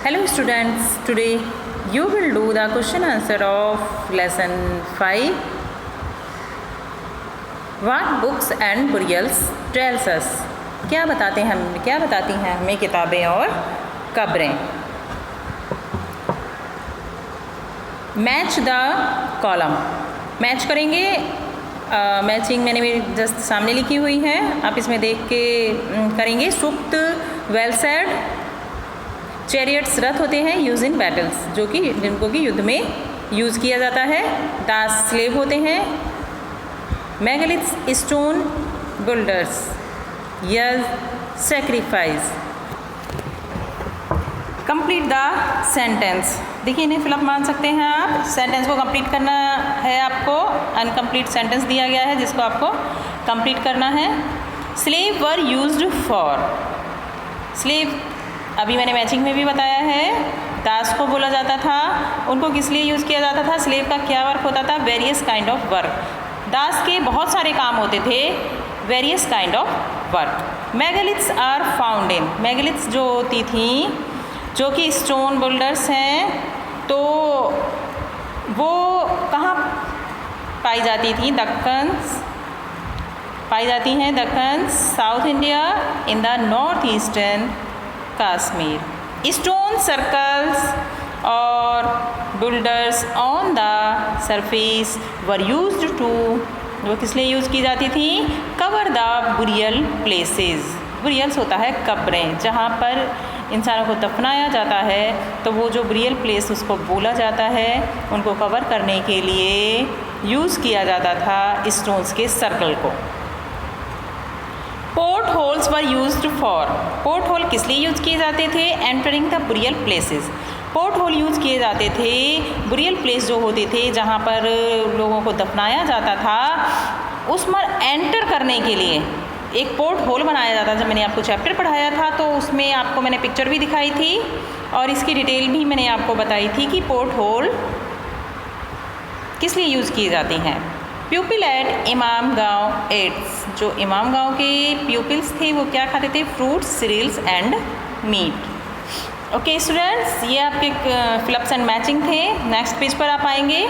Hello students, today you will do the question answer of lesson 5. What books and burials tells us? क्या बताती हैं हमें किताबें और कब्रें। मैच द कॉलम, मैच करेंगे। मैचिंग मैंने मेरे जस्ट सामने लिखी हुई है, आप इसमें देख के करेंगे। सुक्त, वेल सेड। चैरियट्स रथ होते हैं, यूज इन बैटल्स, जिनको कि युद्ध में यूज़ किया जाता है। दास स्लेव होते हैं। मेगालिथ्स स्टोन बिल्डर्स, यज सेक्रीफाइस। कंप्लीट द सेंटेंस, देखिए इन्हें फिलअप मान सकते हैं आप। सेंटेंस को कंप्लीट करना है आपको। अनकम्प्लीट सेंटेंस दिया गया है जिसको आपको कंप्लीट करना है। Slave were used for, slave अभी मैंने मैचिंग में भी बताया है। दास को बोला जाता था, उनको किस लिए यूज़ किया जाता था। स्लेव का क्या वर्क होता था? Various kind of work. दास के बहुत सारे काम होते थे, various kind of work. Megaliths are found in, megaliths जो होती थी, जो कि स्टोन बिल्डर्स हैं, तो वो कहाँ पाई जाती थी? दक्कन्स पाई जाती हैं। Deccan, South India, in the north eastern Kashmir. Stone circles और builders on the surface were used to, वो किस लिए यूज़ की जाती थी? Cover the burial places. Burials होता है कब्रें, जहाँ पर इंसानों को दफनाया जाता है, तो वो जो बुरियल प्लेस उसको बोला जाता है, उनको कवर करने के लिए यूज़ किया जाता था स्टोन्स के सर्कल को। Port holes were used for, port hole किस लिए यूज़ किए जाते थे? Entering the burial places. Port hole use किए जाते थे बुरियल प्लेस जो होते थे, जहाँ पर लोगों को दफनाया जाता था, उसमें एंटर करने के लिए एक पोर्ट होल बनाया जाता था। जब मैंने आपको चैप्टर पढ़ाया था तो उसमें आपको मैंने पिक्चर भी दिखाई थी और इसकी डिटेल भी मैंने आपको बताई थी कि पोर्ट होल किस लिए यूज़ किए जाते हैं। प्यूपिल एट इमाम गाँव एट्स, जो इमाम गाँव के प्यूपिल्स थे वो क्या खाते थे? Fruits, cereals and meat. Okay students, ये आपके फिलअप्स एंड मैचिंग थे। नेक्स्ट पेज पर आप आएंगे,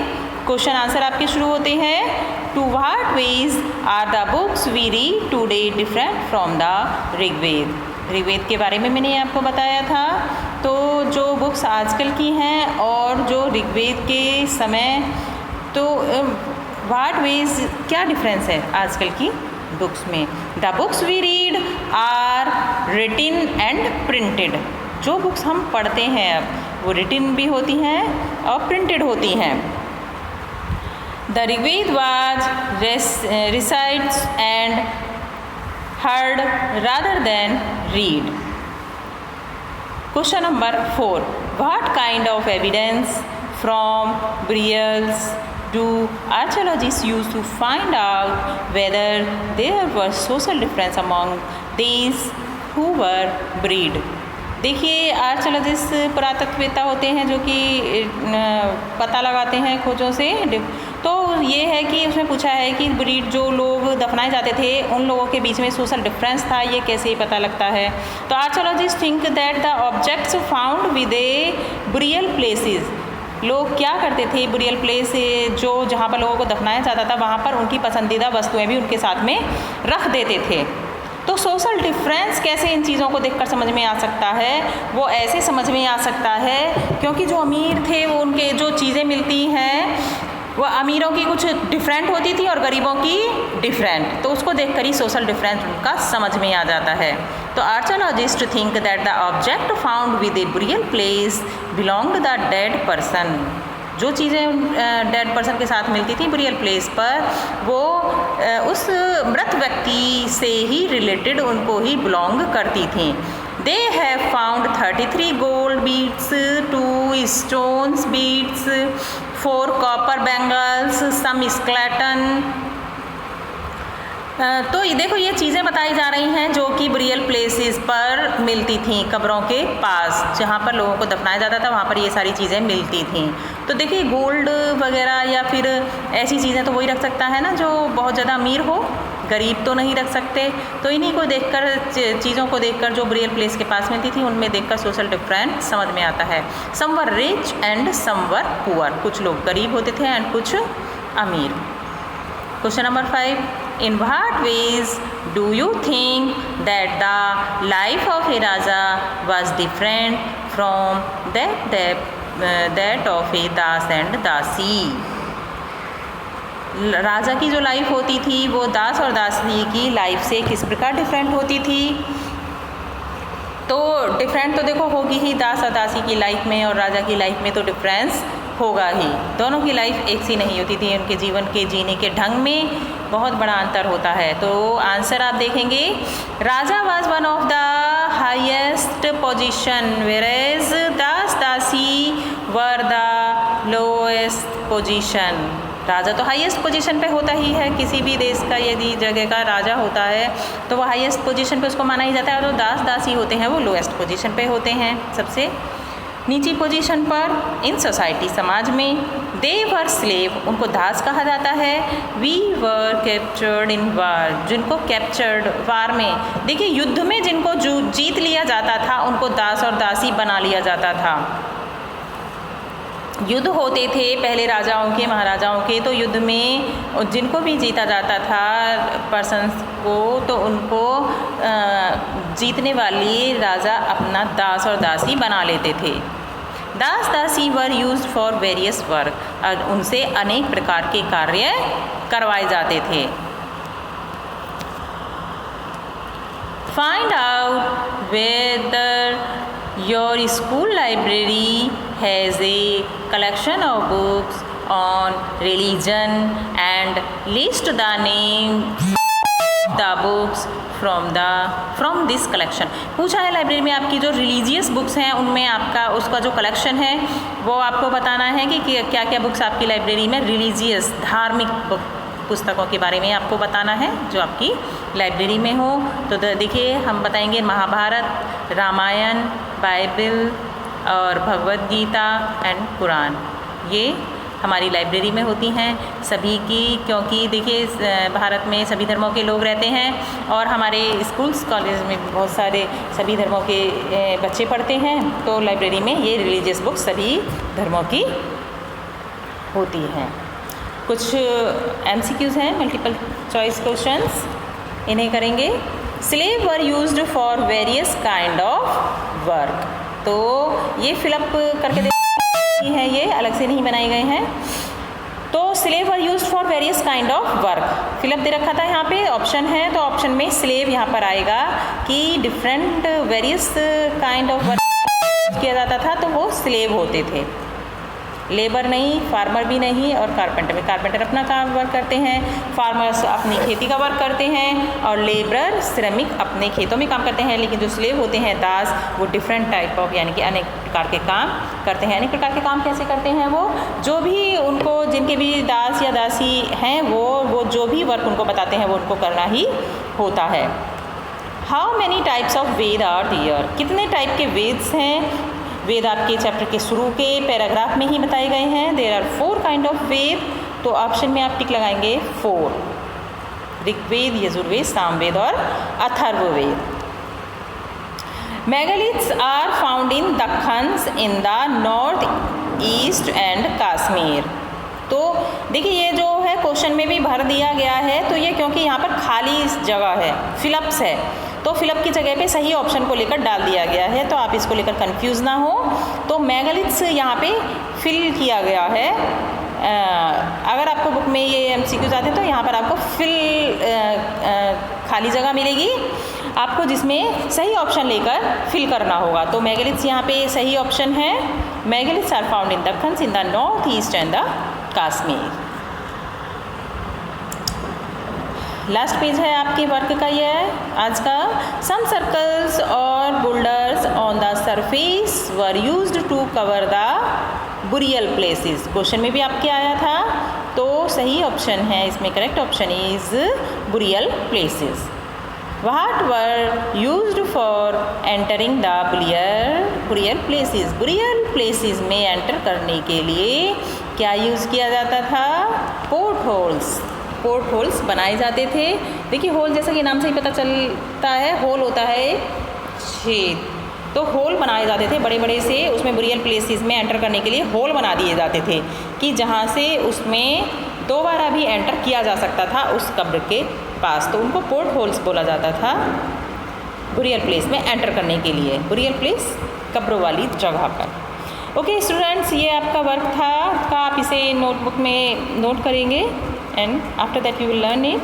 क्वेश्चन आंसर आपके शुरू होते हैं। To what ways are the books we read today different from the Rigveda. Rigveda के बारे में मैंने आपको बताया था। तो जो बुक्स आजकल की हैं और जो ऋग्वेद के समय, तो व्हाट वेज क्या डिफरेंस है आजकल की बुक्स में? The books we read are written and printed, जो बुक्स हम पढ़ते हैं अब वो रिटिन भी होती हैं और प्रिंटेड होती हैं। The Rigveda was recites and heard rather than read. Question number 4, what kind of evidence from burials do archaeologists use to find out whether there was social difference among these who were buried? देखिए, archaeologist पुरातत्ववेत्ता होते हैं जो कि पता लगाते हैं खोजों से। तो ये है कि उसमें पूछा है कि ब्रीड जो लोग दफनाए जाते थे उन लोगों के बीच में सोशल डिफरेंस था, ये कैसे पता लगता है? तो archaeologists think that the objects found with a burial places, लोग क्या करते थे? बुरियल प्लेस जो जहाँ पर लोगों को दफनाया जाता था वहाँ पर उनकी पसंदीदा वस्तुएं भी उनके साथ में रख देते थे। तो सोशल डिफरेंस कैसे इन चीज़ों को देखकर समझ में आ सकता है? वो ऐसे समझ में आ सकता है क्योंकि जो अमीर थे वो उनके जो चीज़ें मिलती हैं वो अमीरों की कुछ डिफरेंट होती थी और गरीबों की डिफरेंट, तो उसको देखकर ही सोशल डिफरेंस उनका समझ में आ जाता है। तो archaeologists think that the object found with a burial place belong to the dead person, जो चीज़ें डेड पर्सन के साथ मिलती थी बुरियल प्लेस पर, वो उस मृत व्यक्ति से ही रिलेटेड उनको ही बिलोंग करती थी। They have found 33 gold beads, 2 stones beads, 4 copper bangles, some skeleton. तो ये देखो, ये चीज़ें बताई जा रही हैं जो कि बुरियल प्लेसेस पर मिलती थी, कब्रों के पास जहाँ पर लोगों को दफनाया जाता था वहाँ पर ये सारी चीज़ें मिलती थी। तो देखिए, गोल्ड वगैरह या फिर ऐसी चीज़ें तो वही रख सकता है ना जो बहुत ज़्यादा अमीर हो, गरीब तो नहीं रख सकते, तो इन्हीं को देखकर, चीज़ों को देखकर जो बुरियल प्लेस के पास मिलती थी उनमें देखकर सोशल डिफरेंस समझ में आता है। Some were rich and some were poor, कुछ लोग गरीब होते थे एंड कुछ अमीर। Question number 5, in what ways do you think that the life of a raja was different from that of a dasa and dasi. राजा की जो लाइफ होती थी वो दास और दासी की लाइफ से किस प्रकार डिफरेंट होती थी? तो डिफरेंट तो देखो होगी ही, दास और दासी की लाइफ में और राजा की लाइफ में तो डिफरेंस होगा ही। दोनों की लाइफ एक सी नहीं होती थी, उनके जीवन के जीने के ढंग में बहुत बड़ा अंतर होता है। तो आंसर आप देखेंगे, raja was one of the highest position whereas dasa dasi were the lowest position. राजा तो हाईएस्ट पोजीशन पे होता ही है, किसी भी देश का यदि जगह का राजा होता है तो वो हाईएस्ट पोजीशन पे उसको माना ही जाता है, और जो दास दासी होते हैं वो लोएस्ट पोजीशन पे होते हैं, सबसे नीची पोजीशन पर इन सोसाइटी, समाज में। दे वर स्लेव, उनको दास कहा जाता है। वी वर कैप्चर्ड इन वार, जिनको कैप्चर्ड वार में, देखिए युद्ध में जिनको जीत लिया जाता था उनको दास और दासी बना लिया जाता था। युद्ध होते थे पहले राजाओं के, महाराजाओं के, तो युद्ध में जिनको भी जीता जाता था पर्सन्स को, तो उनको जीतने वाली राजा अपना दास और दासी बना लेते थे। दास दासी वर यूज्ड फॉर वेरियस वर्क, और उनसे अनेक प्रकार के कार्य करवाए जाते थे। Find out whether your school library has a collection of books on religion and list the names of the books from this collection। पूछा है लाइब्रेरी में आपकी जो रिलीजियस बुक्स हैं उनमें आपका उसका जो कलेक्शन है वो आपको बताना है कि क्या क्या बुक्स आपकी लाइब्रेरी में रिलीजियस धार्मिक पुस्तकों के बारे में आपको बताना है जो आपकी लाइब्रेरी में हो। तो देखिए हम बताएंगे महाभारत, रामायण, बाइबल और भगवद गीता एंड कुरान, ये हमारी लाइब्रेरी में होती हैं सभी की, क्योंकि देखिए भारत में सभी धर्मों के लोग रहते हैं और हमारे स्कूल्स कॉलेज में भी बहुत सारे सभी धर्मों के बच्चे पढ़ते हैं, तो लाइब्रेरी में ये रिलीजियस बुक्स सभी धर्मों की होती हैं। कुछ MCQs हैं, मल्टीपल चॉइस क्वेश्चंस, इन्हें करेंगे। Slave were used for various kind of work, तो ये फिलअप करके देखिए हैं, ये अलग से नहीं बनाए गए हैं। तो slave were used for various kind of work, fill up दे रखा था यहाँ पे, ऑप्शन है तो ऑप्शन में स्लेव यहाँ पर आएगा कि different various kind of work किया जाता था, तो वो स्लेव होते थे। लेबर नहीं, फार्मर भी नहीं, और कारपेंटर में, कारपेंटर अपना काम वर्क करते हैं, फार्मर्स अपनी खेती का वर्क करते हैं, और लेबर श्रमिक अपने खेतों में काम करते हैं। लेकिन जो स्लेव होते हैं दास, वो डिफरेंट टाइप ऑफ यानी कि अनेक प्रकार के काम करते हैं। अनेक प्रकार के काम कैसे करते हैं? वो जो भी उनको, जिनके भी दास या दासी हैं, वो जो भी वर्क उनको बताते हैं वो उनको करना ही होता है। How many types of Veda are there, कितने टाइप के वेद्स हैं? वेद आपके चैप्टर के शुरू के पैराग्राफ में ही बताए गए हैं। देयर आर 4 काइंड ऑफ वेद, तो ऑप्शन में आप टिक लगाएंगे 4, ऋग्वेद, यजुर्वेद, सामवेद और Atharvaveda. Megaliths are found in Deccans in the north east and Kashmir. तो देखिए ये जो है क्वेश्चन में भी भर दिया गया है, तो ये क्योंकि यहाँ पर खाली जगह है, फिलअप्स है, तो फिलअप की जगह पे सही ऑप्शन को लेकर डाल दिया गया है, तो आप इसको लेकर कंफ्यूज ना हो। तो मेगालिथ्स यहाँ पे फिल किया गया है। अगर आपको बुक में ये MCQs आते हैं तो यहाँ पर आपको खाली जगह मिलेगी आपको, जिसमें सही ऑप्शन लेकर फिल करना होगा। तो मेगालिथ्स यहाँ पे सही ऑप्शन है। Megaliths are found in Deccans in the north east and the Kashmir. Last page है आपके वर्क का, ये है आज का। सम सर्कल्स और boulders on the surface were used to cover the burial places. Question में भी आपके आया था, तो सही ऑप्शन है इसमें, correct option is burial places. What were used for entering the burial places, burial places में एंटर करने के लिए क्या यूज़ किया जाता था? Port holes. पोर्ट होल्स बनाए जाते थे। देखिए होल जैसा कि नाम से ही पता चलता है, होल होता है छेद, तो होल बनाए जाते थे बड़े बड़े से, उसमें बुरियल प्लेसेस में एंटर करने के लिए होल बना दिए जाते थे कि जहाँ से उसमें दोबारा भी एंटर किया जा सकता था उस कब्र के पास, तो उनको पोर्ट होल्स बोला जाता था बुरियल प्लेस में एंटर करने के लिए, बुरियल प्लेस कब्र वाली जगह पर। ओके स्टूडेंट्स, ये आपका वर्क था, का आप इसे नोटबुक में नोट करेंगे and after that you will learn it.